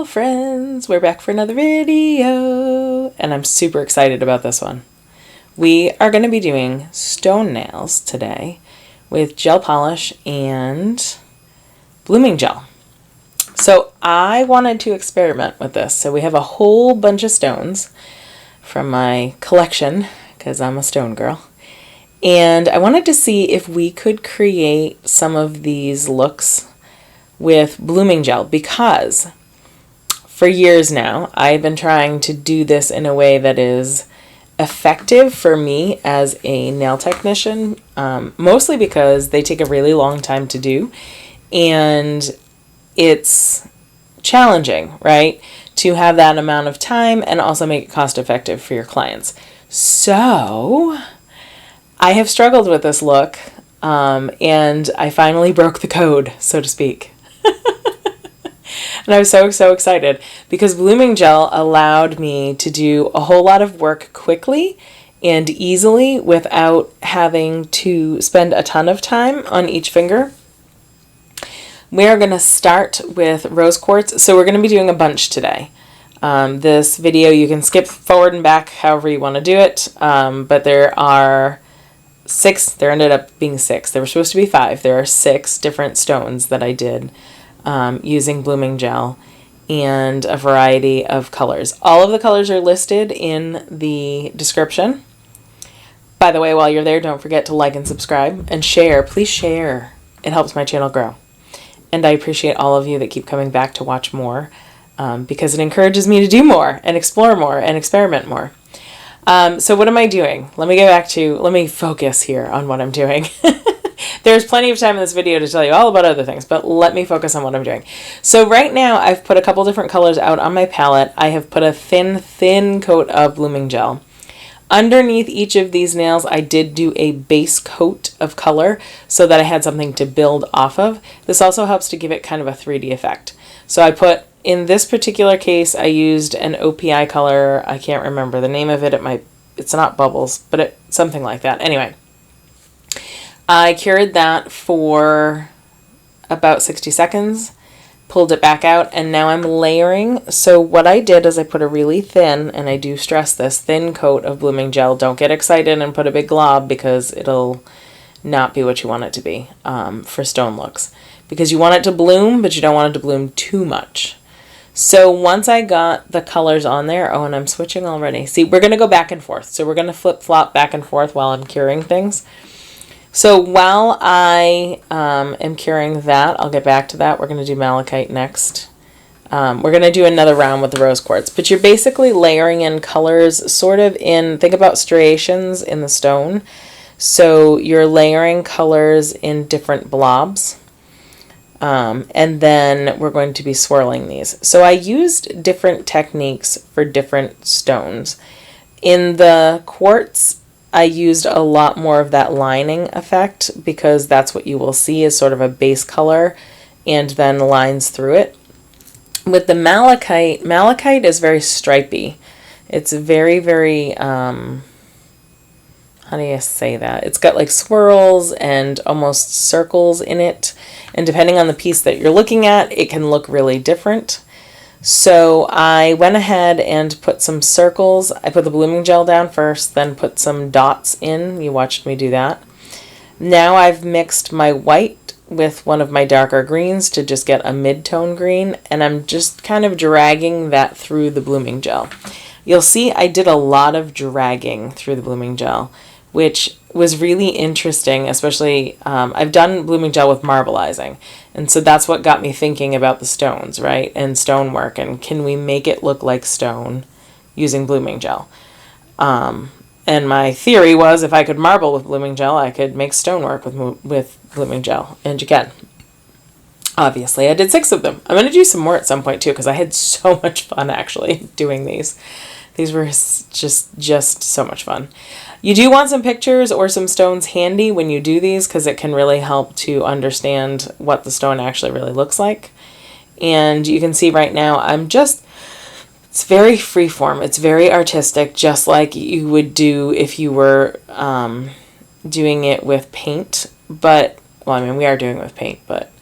friends, we're back for another video, and I'm super excited about this one. We are going to be doing stone nails today with gel polish and blooming gel. So I wanted to experiment with this. So we have a whole bunch of stones from my collection, because I'm a stone girl, and I wanted to see if we could create some of these looks with blooming gel, because for years now I've been trying to do this in a way that is effective for me as a nail technician, mostly because they take a really long time to do, and it's challenging, right, to have that amount of time and also make it cost effective for your clients. So I have struggled with this look, and I finally broke the code, so to speak. And I was so excited because blooming gel allowed me to do a whole lot of work quickly and easily without having to spend a ton of time on each finger. We are going to start with rose quartz. So we're going to be doing a bunch today. This video, you can skip forward and back however you want to do it, but there are 6. There ended up being 6. There were supposed to be 5. There are 6 different stones that I did using blooming gel and a variety of colors. All of the colors are listed in the description. By the way, while you're there, don't forget to like and subscribe and share. Please share. It helps my channel grow. And I appreciate all of you that keep coming back to watch more, because it encourages me to do more and explore more and experiment more. So what am I doing? Let me focus here on what I'm doing. There's plenty of time in this video to tell you all about other things, but let me focus on what I'm doing. So right now I've put a couple different colors out on my palette. I have put a thin coat of blooming gel. Underneath each of these nails, I did do a base coat of color so that I had something to build off of. This also helps to give it kind of a 3D effect. So I put, in this particular case, I used an OPI color. I can't remember the name of it. It's not bubbles, but something like that. Anyway, I cured that for about 60 seconds, pulled it back out, and now I'm layering. So what I did is I put a really thin, and I do stress this, thin coat of blooming gel. Don't get excited and put a big glob, because it'll not be what you want it to be for stone looks. Because you want it to bloom, but you don't want it to bloom too much. So once I got the colors on there, oh, and I'm switching already. See, we're going to go back and forth. So we're going to flip-flop back and forth while I'm curing things. So while I am curing that, I'll get back to that. We're going to do malachite next. We're going to do another round with the rose quartz. But you're basically layering in colors sort of think about striations in the stone. So you're layering colors in different blobs. And then we're going to be swirling these. So I used different techniques for different stones. In the quartz, I used a lot more of that lining effect, because that's what you will see is sort of a base color and then lines through it. With the malachite is very stripy. It's very, how do you say that? It's got like swirls and almost circles in it. And depending on the piece that you're looking at, it can look really different. So I went ahead and put some circles. I put the blooming gel down first, then put some dots in. You watched me do that. Now I've mixed my white with one of my darker greens to just get a mid-tone green, and I'm just kind of dragging that through the blooming gel. You'll see I did a lot of dragging through the blooming gel, which was really interesting, especially I've done blooming gel with marbleizing. And so that's what got me thinking about the stones, right? And stonework, and can we make it look like stone using blooming gel? And my theory was if I could marble with blooming gel, I could make stonework with blooming gel. And you can. Obviously, I did 6 of them. I'm going to do some more at some point too, because I had so much fun actually doing these. These were just so much fun. You do want some pictures or some stones handy when you do these, because it can really help to understand what the stone actually really looks like. And you can see right now it's very freeform. It's very artistic, just like you would do if you were doing it with paint. But, well, I mean, we are doing it with paint, but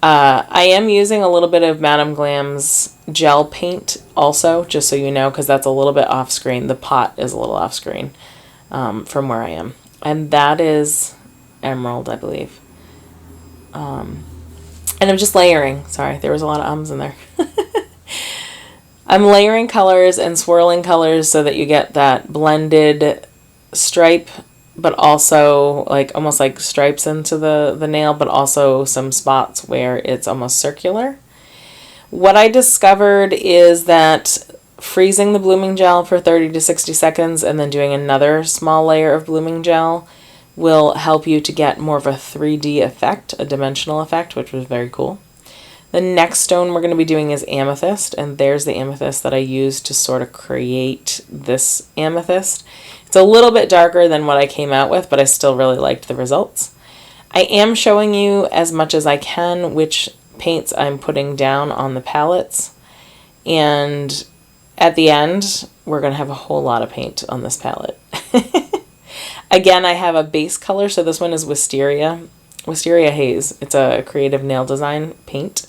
I am using a little bit of Madame Glam's gel paint also, just so you know, because that's a little bit off screen. The pot is a little off screen from where I am. And that is emerald, I believe. And I'm just layering. Sorry, there was a lot of ums in there. I'm layering colors and swirling colors so that you get that blended stripe, but also like almost like stripes into the nail, but also some spots where it's almost circular. What I discovered is that freezing the blooming gel for 30 to 60 seconds and then doing another small layer of blooming gel will help you to get more of a 3D effect, a dimensional effect, which was very cool. The next stone we're going to be doing is amethyst, and there's the amethyst that I used to sort of create this amethyst. It's a little bit darker than what I came out with, but I still really liked the results. I am showing you as much as I can which paints I'm putting down on the palettes, and at the end we're going to have a whole lot of paint on this palette. Again, I have a base color, so this one is Wisteria Haze. It's a creative nail design paint.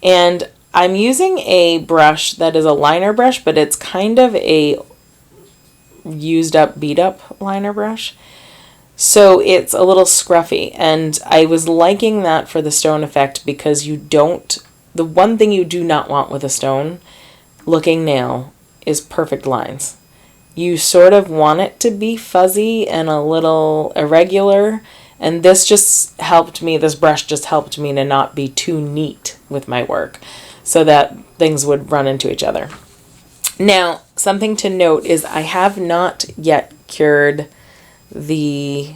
And I'm using a brush that is a liner brush, but it's kind of a used up, beat up liner brush. So it's a little scruffy. And I was liking that for the stone effect because the one thing you do not want with a stone looking nail is perfect lines. You sort of want it to be fuzzy and a little irregular. And this brush just helped me to not be too neat with my work so that things would run into each other. Now, something to note is I have not yet cured the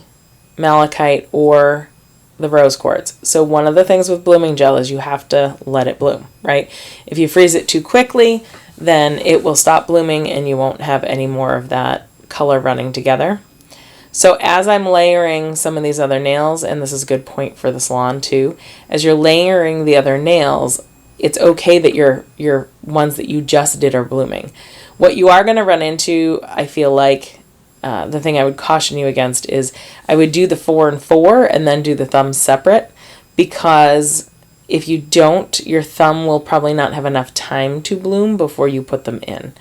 malachite or the rose quartz. So one of the things with blooming gel is you have to let it bloom, right? If you freeze it too quickly, then it will stop blooming and you won't have any more of that color running together. So as I'm layering some of these other nails, and this is a good point for the salon too, as you're layering the other nails, it's okay that your ones that you just did are blooming. What you are going to run into, I feel like, the thing I would caution you against is I would do the 4 and 4 and then do the thumbs separate, because if you don't, your thumb will probably not have enough time to bloom before you put them in.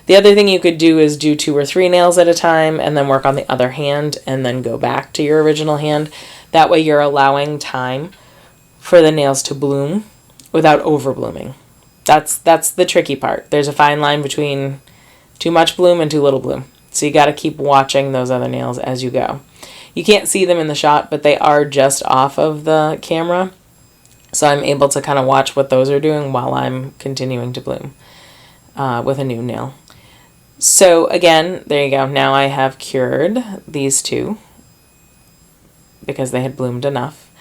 The other thing you could do is do 2 or 3 nails at a time and then work on the other hand and then go back to your original hand. That way you're allowing time for the nails to bloom without over blooming. That's the tricky part. There's a fine line between too much bloom and too little bloom. So you got to keep watching those other nails as you go. You can't see them in the shot, but they are just off of the camera. So I'm able to kind of watch what those are doing while I'm continuing to bloom with a new nail. So again, there you go. Now I have cured these 2 because they had bloomed enough.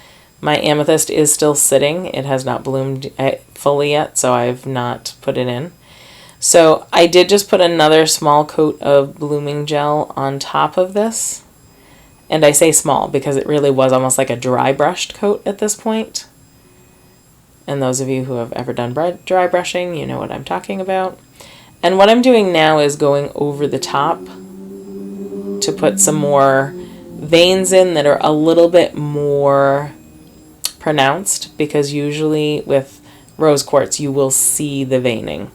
My amethyst is still sitting. It has not bloomed fully yet, so I've not put it in. So I did just put another small coat of blooming gel on top of this. And I say small because it really was almost like a dry brushed coat at this point. And those of you who have ever done dry brushing, you know what I'm talking about. And what I'm doing now is going over the top to put some more veins in that are a little bit more pronounced, because usually with rose quartz you will see the veining.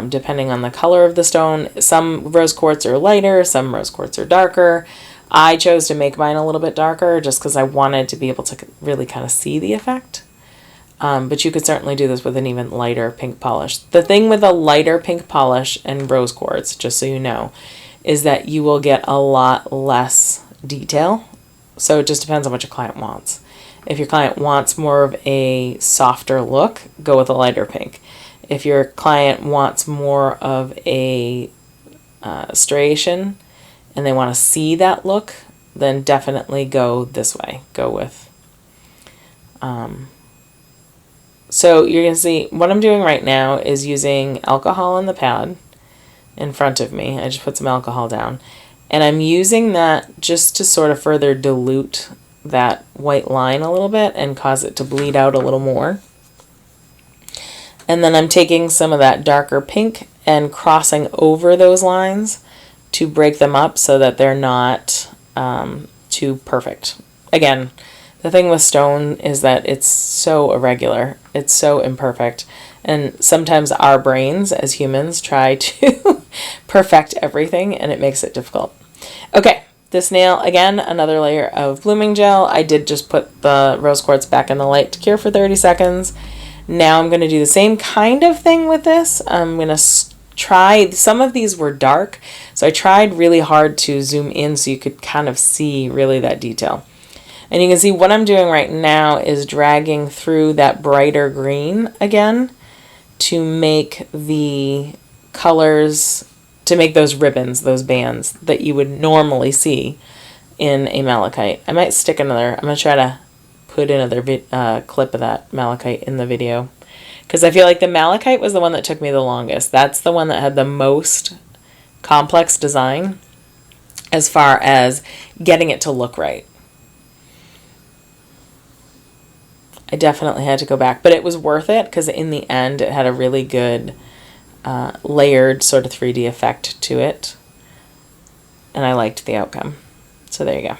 Depending on the color of the stone, some rose quartz are lighter, some rose quartz are darker. I chose to make mine a little bit darker just because I wanted to be able to really kind of see the effect. But you could certainly do this with an even lighter pink polish. The thing with a lighter pink polish and rose quartz, just so you know, is that you will get a lot less detail. So it just depends on what your client wants. If your client wants more of a softer look, go with a lighter pink. If your client wants more of a striation and they want to see that look, then definitely go this way. Go with... So you're going to see what I'm doing right now is using alcohol on the pad in front of me. I just put some alcohol down. And I'm using that just to sort of further dilute that white line a little bit and cause it to bleed out a little more. And then I'm taking some of that darker pink and crossing over those lines to break them up so that they're not too perfect. Again, The thing with stone is that it's so irregular. It's so imperfect. And sometimes our brains as humans try to perfect everything, and it makes it difficult. Okay, this nail, again, another layer of blooming gel. I did just put the rose quartz back in the light to cure for 30 seconds. Now I'm going to do the same kind of thing with this. I'm going to try, some of these were dark, so I tried really hard to zoom in so you could kind of see really that detail. And you can see what I'm doing right now is dragging through that brighter green again to make the colors, to make those ribbons, those bands that you would normally see in a malachite. I might stick another, I'm going to try to put another clip of that malachite in the video, because I feel like the malachite was the one that took me the longest. That's the one that had the most complex design as far as getting it to look right. I definitely had to go back, but it was worth it because in the end it had a really good layered sort of 3D effect to it, and I liked the outcome. So there you go.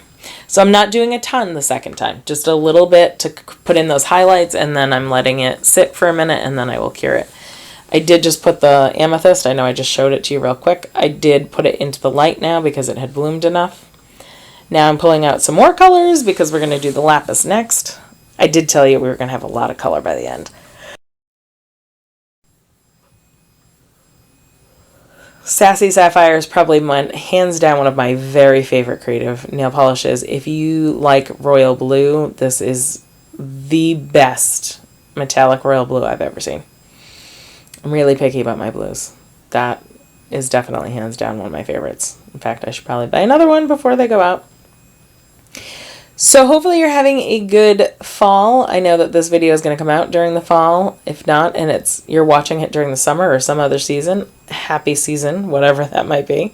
So I'm not doing a ton the second time, just a little bit to put in those highlights, and then I'm letting it sit for a minute, and then I will cure it. I did just put the amethyst, I know I just showed it to you real quick. I did put it into the light now because it had bloomed enough. Now I'm pulling out some more colors because we're going to do the lapis next. I did tell you we were going to have a lot of color by the end. Sassy Saphire is probably hands down one of my very favorite creative nail polishes. If you like royal blue, this is the best metallic royal blue I've ever seen. I'm really picky about my blues. That is definitely hands down one of my favorites. In fact, I should probably buy another one before they go out. So hopefully you're having a good fall. I know that this video is going to come out during the fall. If not, and you're watching it during the summer or some other season, happy season, whatever that might be.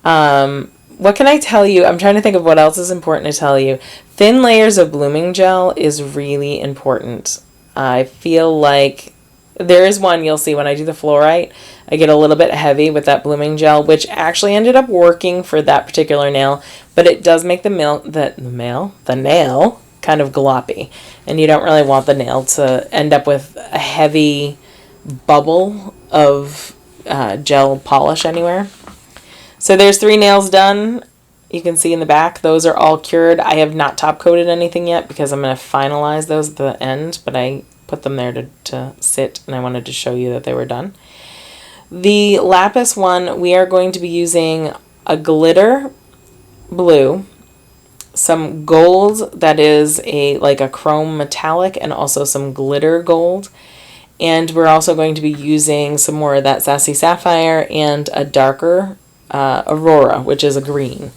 What can I tell you? I'm trying to think of what else is important to tell you. Thin layers of blooming gel is really important. I feel like there is one you'll see when I do the fluorite. I get a little bit heavy with that blooming gel, which actually ended up working for that particular nail, but it does make the nail kind of gloppy, and you don't really want the nail to end up with a heavy bubble of gel polish anywhere. So there's 3 nails done. You can see in the back, those are all cured. I have not top coated anything yet because I'm going to finalize those at the end, but I put them there to sit, and I wanted to show you that they were done. The lapis one, we are going to be using a glitter blue, some gold that is like a chrome metallic, and also some glitter gold. And we're also going to be using some more of that Sassy Saphire and a darker Aurora, which is a green.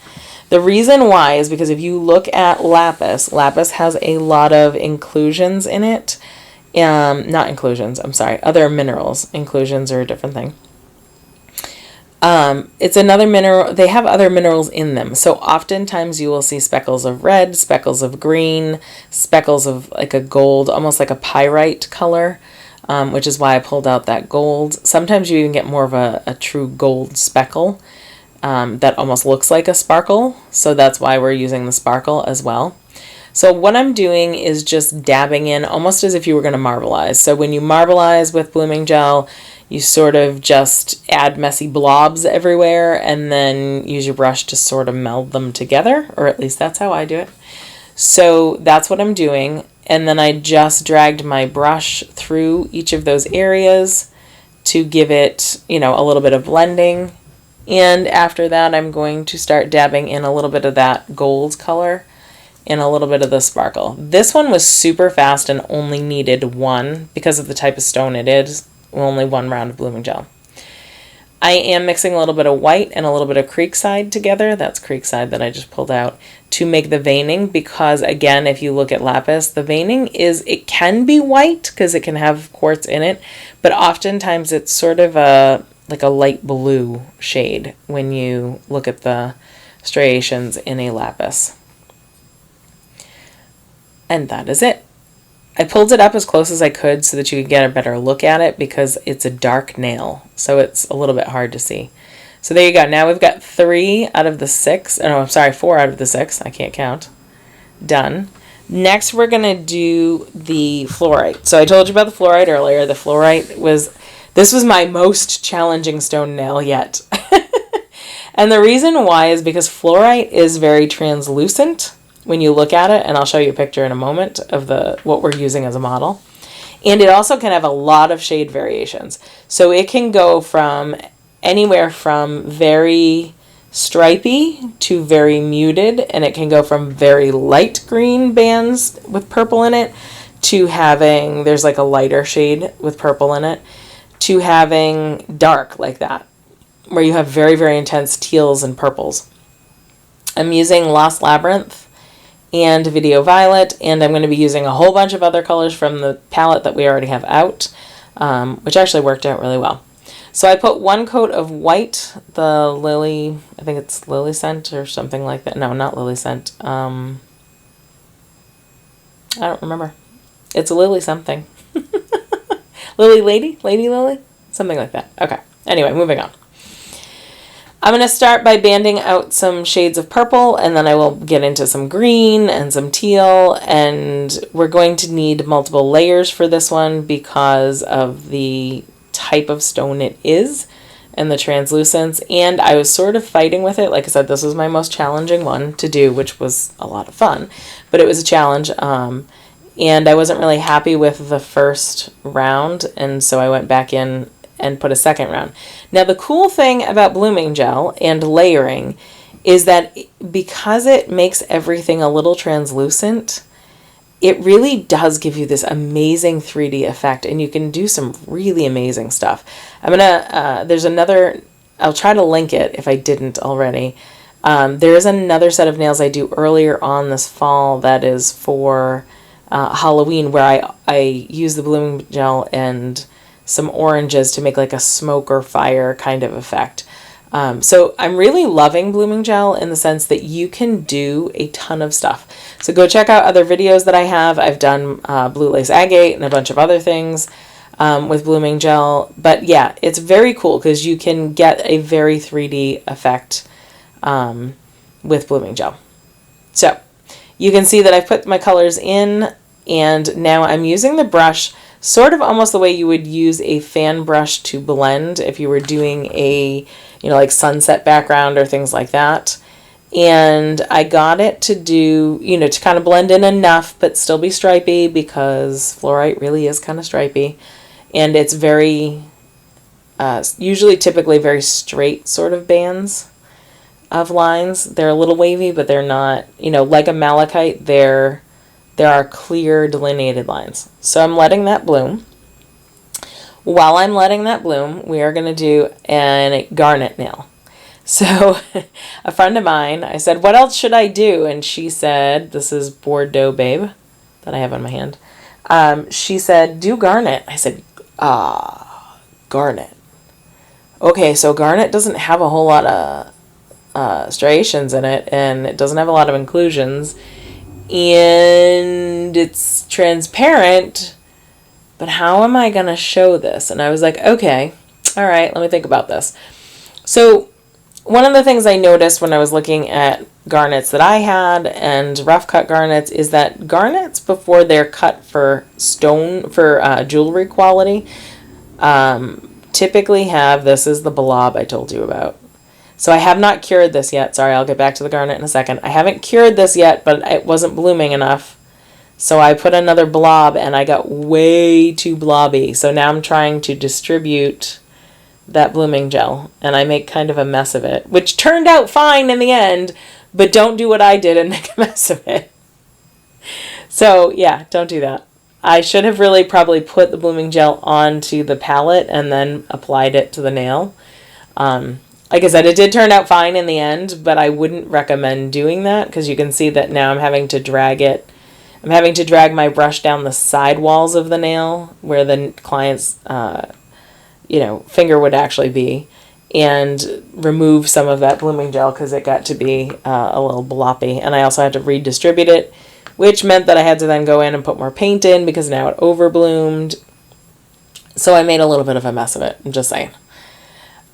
The reason why is because if you look at lapis, lapis has a lot of inclusions in it. Not inclusions, I'm sorry, other minerals. Inclusions are a different thing. It's another mineral. They have other minerals in them. So oftentimes you will see speckles of red, speckles of green, speckles of like a gold, almost like a pyrite color, which is why I pulled out that gold. Sometimes you even get more of a true gold speckle that almost looks like a sparkle. So that's why we're using the sparkle as well. So what I'm doing is just dabbing in almost as if you were going to marbleize. So when you marbleize with blooming gel, you sort of just add messy blobs everywhere and then use your brush to sort of meld them together, or at least that's how I do it. So that's what I'm doing. And then I just dragged my brush through each of those areas to give it, a little bit of blending. And after that, I'm going to start dabbing in a little bit of that gold color and a little bit of the sparkle. This one was super fast and only needed one because of the type of stone it is, only 1 round of blooming gel. I am mixing a little bit of white and a little bit of Creekside together. That's Creekside that I just pulled out to make the veining, because again, if you look at lapis, the veining it can be white because it can have quartz in it, but oftentimes it's sort of like a light blue shade when you look at the striations in a lapis. And that is it. I pulled it up as close as I could so that you could get a better look at it because it's a dark nail, so it's a little bit hard to see. So there you go. Now we've got 4 out of the 6. I can't count. Done. Next, we're going to do the fluorite. So I told you about the fluorite earlier. The fluorite this was my most challenging stone nail yet. And the reason why is because fluorite is very translucent when you look at it, and I'll show you a picture in a moment of what we're using as a model. And it also can have a lot of shade variations. So it can go from anywhere from very stripy to very muted, and it can go from very light green bands with purple in it to having, there's like a lighter shade with purple in it, to having dark like that, where you have very, very intense teals and purples. I'm using Lost Labyrinth and Video Violet, and I'm going to be using a whole bunch of other colors from the palette that we already have out, which actually worked out really well. So I put one coat of white, the Lily, I think it's Lily Scent or something like that. No, not Lily Scent. I don't remember. It's a Lily something. Lily Lily? Something like that. Okay. Anyway, moving on. I'm going to start by banding out some shades of purple, and then I will get into some green and some teal, and we're going to need multiple layers for this one because of the type of stone it is and the translucence. And I was sort of fighting with it. Like I said, this was my most challenging one to do, which was a lot of fun, but it was a challenge. And I wasn't really happy with the first round, and so I went back in and put a second round. Now, the cool thing about blooming gel and layering is that because it makes everything a little translucent, it really does give you this amazing 3D effect, and you can do some really amazing stuff. I'm gonna, there's another, I'll try to link it if I didn't already. There is another set of nails I do earlier on this fall that is for Halloween, where I use the blooming gel and some oranges to make like a smoke or fire kind of effect. So I'm really loving blooming gel in the sense that you can do a ton of stuff. So go check out other videos that I have. I've done blue lace agate and a bunch of other things with blooming gel. But yeah, it's very cool because you can get a very 3D effect with blooming gel. So you can see that I've put my colors in, and now I'm using the brush sort of almost the way you would use a fan brush to blend if you were doing a, like sunset background or things like that. And I got it to do, to kind of blend in enough but still be stripy, because fluorite really is kind of stripy. And it's very, typically very straight sort of bands of lines. They're a little wavy, but they're not, like a malachite, there are clear delineated lines. So I'm letting that bloom. While I'm letting that bloom, we are going to do a garnet nail. So a friend of mine, I said, what else should I do? And she said, this is Bordeaux Babe that I have on my hand. She said, do garnet. I said, garnet. Okay, so garnet doesn't have a whole lot of striations in it, and it doesn't have a lot of inclusions. And it's transparent, but how am I going to show this? And I was like, okay, all right, let me think about this. So one of the things I noticed when I was looking at garnets that I had and rough cut garnets is that garnets, before they're cut for jewelry quality, typically have, this is the blob I told you about. So I have not cured this yet. Sorry, I'll get back to the garnet in a second. I haven't cured this yet, but it wasn't blooming enough. So I put another blob, and I got way too blobby. So now I'm trying to distribute that blooming gel, and I make kind of a mess of it, which turned out fine in the end, but don't do what I did and make a mess of it. So yeah, don't do that. I should have really probably put the blooming gel onto the palette and then applied it to the nail. Like I said, it did turn out fine in the end, but I wouldn't recommend doing that, because you can see that now I'm having to drag it. I'm having to drag my brush down the side walls of the nail where the client's, finger would actually be, and remove some of that blooming gel because it got to be a little bloppy. And I also had to redistribute it, which meant that I had to then go in and put more paint in because now it overbloomed. So I made a little bit of a mess of it, I'm just saying.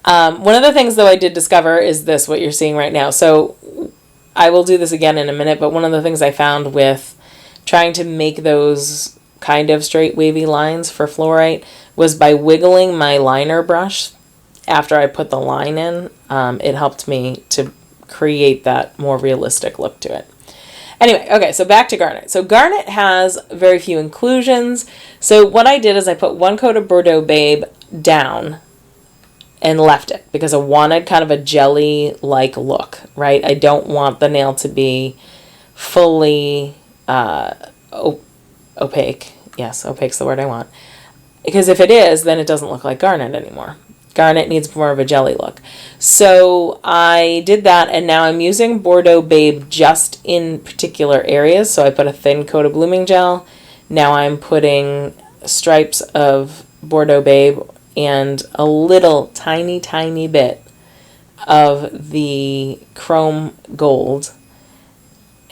One of the things, though, I did discover is this, what you're seeing right now. So I will do this again in a minute, but one of the things I found with trying to make those kind of straight wavy lines for Fluorite was by wiggling my liner brush after I put the line in. It helped me to create that more realistic look to it. Anyway, okay, so back to Garnet. So Garnet has very few inclusions. So what I did is I put 1 coat of Bordeaux Babe down and left it because I wanted kind of a jelly-like look, right? I don't want the nail to be fully opaque. Yes, opaque's the word I want. Because if it is, then it doesn't look like Garnet anymore. Garnet needs more of a jelly look. So I did that, and now I'm using Bordeaux Babe just in particular areas. So I put a thin coat of blooming gel. Now I'm putting stripes of Bordeaux Babe and a little tiny bit of the chrome gold.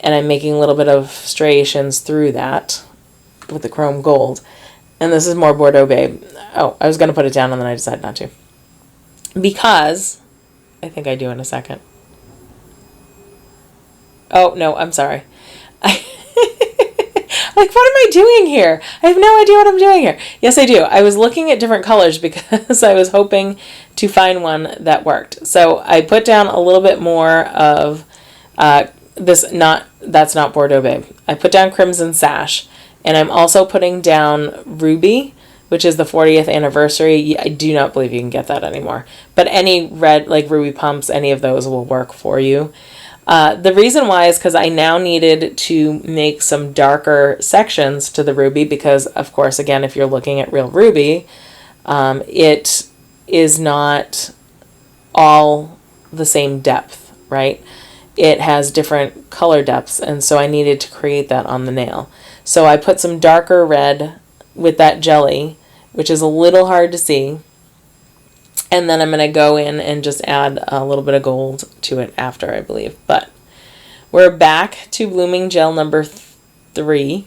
And I'm making a little bit of striations through that with the chrome gold. And this is more Bordeaux Babe. Oh, I was going to put it down and then I decided not to. Because, I think I do in a second. Oh, no, I'm sorry. Like, what am I doing here? I have no idea what I'm doing here. Yes, I do. I was looking at different colors because I was hoping to find one that worked. So I put down a little bit more of that's not Bordeaux Babe. I put down Crimson Sash, and I'm also putting down Ruby, which is the 40th anniversary. I do not believe you can get that anymore. But any red, like Ruby Pumps, any of those will work for you. The reason why is because I now needed to make some darker sections to the ruby because, of course, again, if you're looking at real ruby, it is not all the same depth, right? It has different color depths, and so I needed to create that on the nail. So I put some darker red with that jelly, which is a little hard to see. And then I'm going to go in and just add a little bit of gold to it after, I believe. But we're back to blooming gel number 3.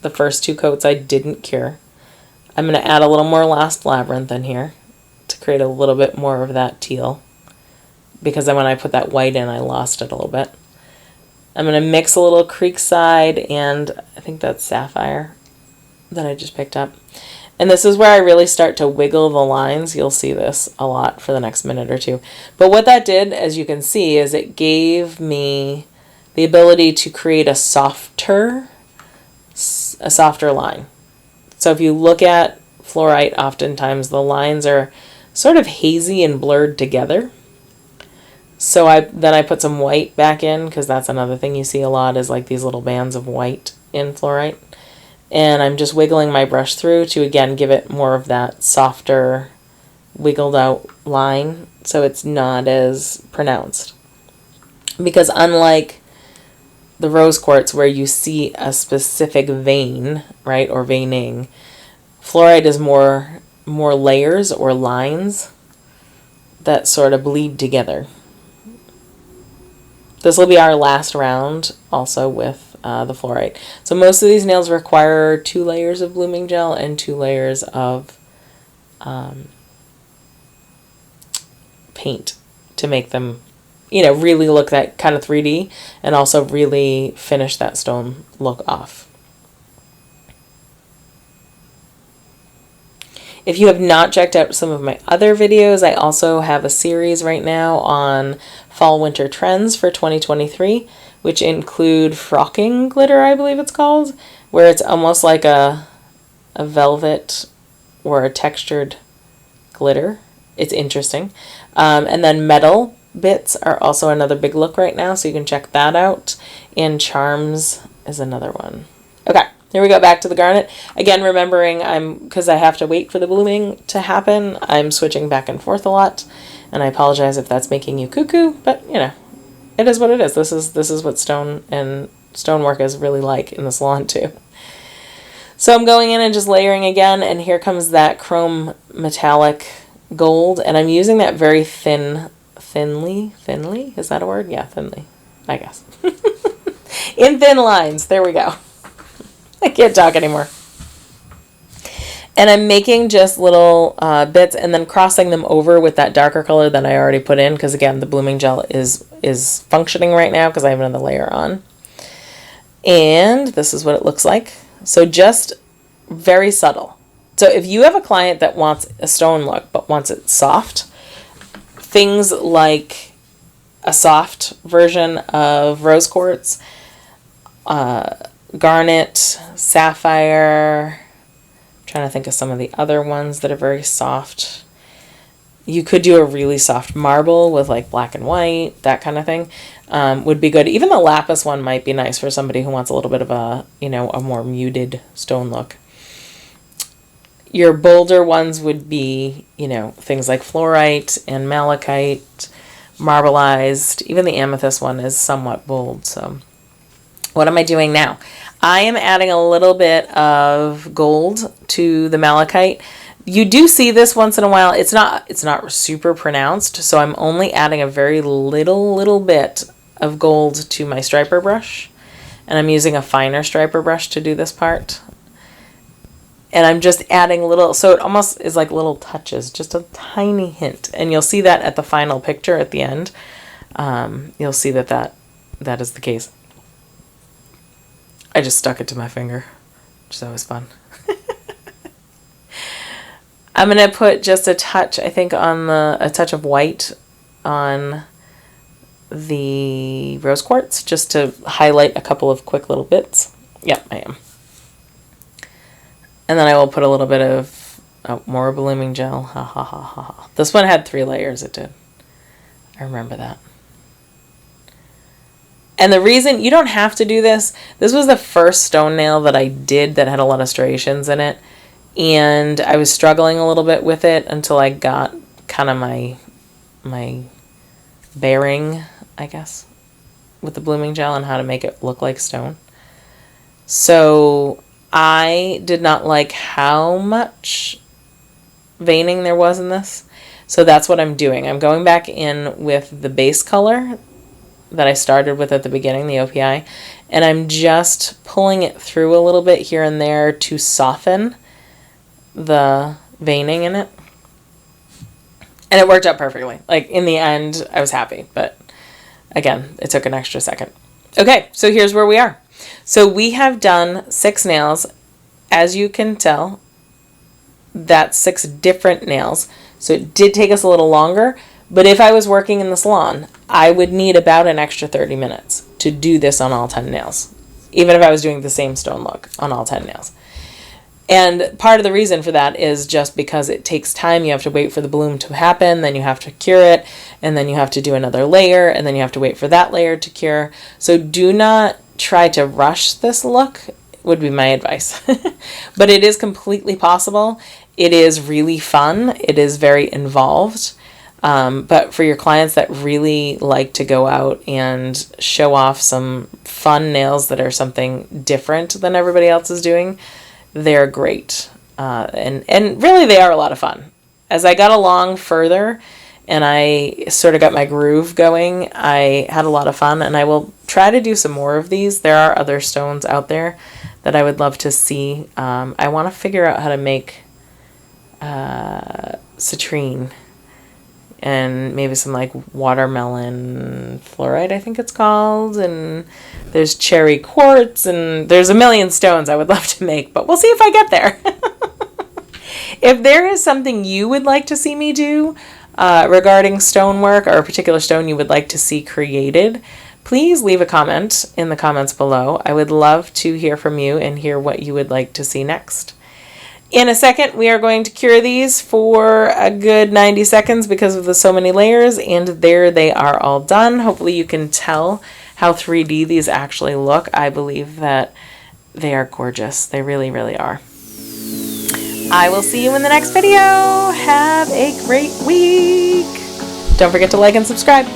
The first 2 coats I didn't cure. I'm going to add a little more Last Labyrinth in here to create a little bit more of that teal. Because then when I put that white in, I lost it a little bit. I'm going to mix a little Creekside and I think that's Saphire that I just picked up. And this is where I really start to wiggle the lines. You'll see this a lot for the next minute or two. But what that did, as you can see, is it gave me the ability to create a softer line. So if you look at Fluorite, oftentimes the lines are sort of hazy and blurred together. So then I put some white back in because that's another thing you see a lot is like these little bands of white in Fluorite. And I'm just wiggling my brush through to, again, give it more of that softer, wiggled out line so it's not as pronounced. Because unlike the rose quartz where you see a specific vein, right, or veining, Fluorite is more layers or lines that sort of bleed together. This will be our last round also with the Fluorite. So most of these nails require 2 layers of blooming gel and 2 layers of paint to make them, really look that kind of 3D and also really finish that stone look off. If you have not checked out some of my other videos, I also have a series right now on fall winter trends for 2023, which include frocking glitter, I believe it's called, where it's almost like a velvet or a textured glitter. It's interesting. And then metal bits are also another big look right now, so you can check that out. And charms is another one. Okay, here we go, back to the Garnet. Again, remembering because I have to wait for the blooming to happen, I'm switching back and forth a lot. And I apologize if that's making you cuckoo, but it is what it is. This is what stone and stonework is really like in the salon too. So I'm going in and just layering again, and here comes that chrome metallic gold, and I'm using that very thinly, is that a word? Yeah, thinly, I guess. In thin lines, there we go. I can't talk anymore. And I'm making just little bits and then crossing them over with that darker color that I already put in, because again, the blooming gel is functioning right now because I have another layer on. And this is what it looks like. So just very subtle. So if you have a client that wants a stone look but wants it soft, things like a soft version of rose quartz, garnet, sapphire, I'm trying to think of some of the other ones that are very soft. You could do a really soft marble with like black and white, that kind of thing, would be good. Even the lapis one might be nice for somebody who wants a little bit of a, a more muted stone look. Your bolder ones would be, things like fluorite and malachite, marbleized. Even the amethyst one is somewhat bold. So what am I doing now? I am adding a little bit of gold to the malachite. You do see this once in a while. It's not super pronounced, so I'm only adding a very little bit of gold to my striper brush, and I'm using a finer striper brush to do this part. And I'm just adding little, so it almost is like little touches, just a tiny hint. And you'll see that at the final picture at the end. You'll see that is the case. I just stuck it to my finger, which is always fun. I'm going to put just a touch, I think, a touch of white on the rose quartz, just to highlight a couple of quick little bits. Yep, I am. And then I will put a little bit of more blooming gel. Ha ha ha ha ha. This one had 3 layers, it did. I remember that. And the reason, you don't have to do this. This was the first stone nail that I did that had a lot of striations in it. And I was struggling a little bit with it until I got kind of my bearing, I guess, with the blooming gel and how to make it look like stone. So I did not like how much veining there was in this. So that's what I'm doing. I'm going back in with the base color that I started with at the beginning, the OPI, and I'm just pulling it through a little bit here and there to soften the veining in it. And it worked out perfectly. Like, in the end, I was happy, but again, it took an extra second. Okay, so here's where we are. So we have done 6 nails. As you can tell, that's 6 different nails. So it did take us a little longer, but if I was working in the salon, I would need about an extra 30 minutes to do this on all 10 nails, even if I was doing the same stone look on all 10 nails. And part of the reason for that is just because it takes time. You have to wait for the bloom to happen, then you have to cure it, and then you have to do another layer, and then you have to wait for that layer to cure. So do not try to rush this look, would be my advice. But it is completely possible. It is really fun. It is very involved. But for your clients that really like to go out and show off some fun nails that are something different than everybody else is doing, they're great. And really they are a lot of fun. As I got along further and I sort of got my groove going, I had a lot of fun, and I will try to do some more of these. There are other stones out there that I would love to see. I want to figure out how to make citrine and maybe some like watermelon fluorite, I think it's called, and there's cherry quartz, and there's a million stones I would love to make, but we'll see if I get there. If there is something you would like to see me do regarding stonework, or a particular stone you would like to see created, please leave a comment in the comments below. I would love to hear from you and hear what you would like to see next. In a second, we are going to cure these for a good 90 seconds because of the so many layers, and there they are all done. Hopefully you can tell how 3D these actually look. I believe that they are gorgeous. They really, really are. I will see you in the next video. Have a great week. Don't forget to like and subscribe.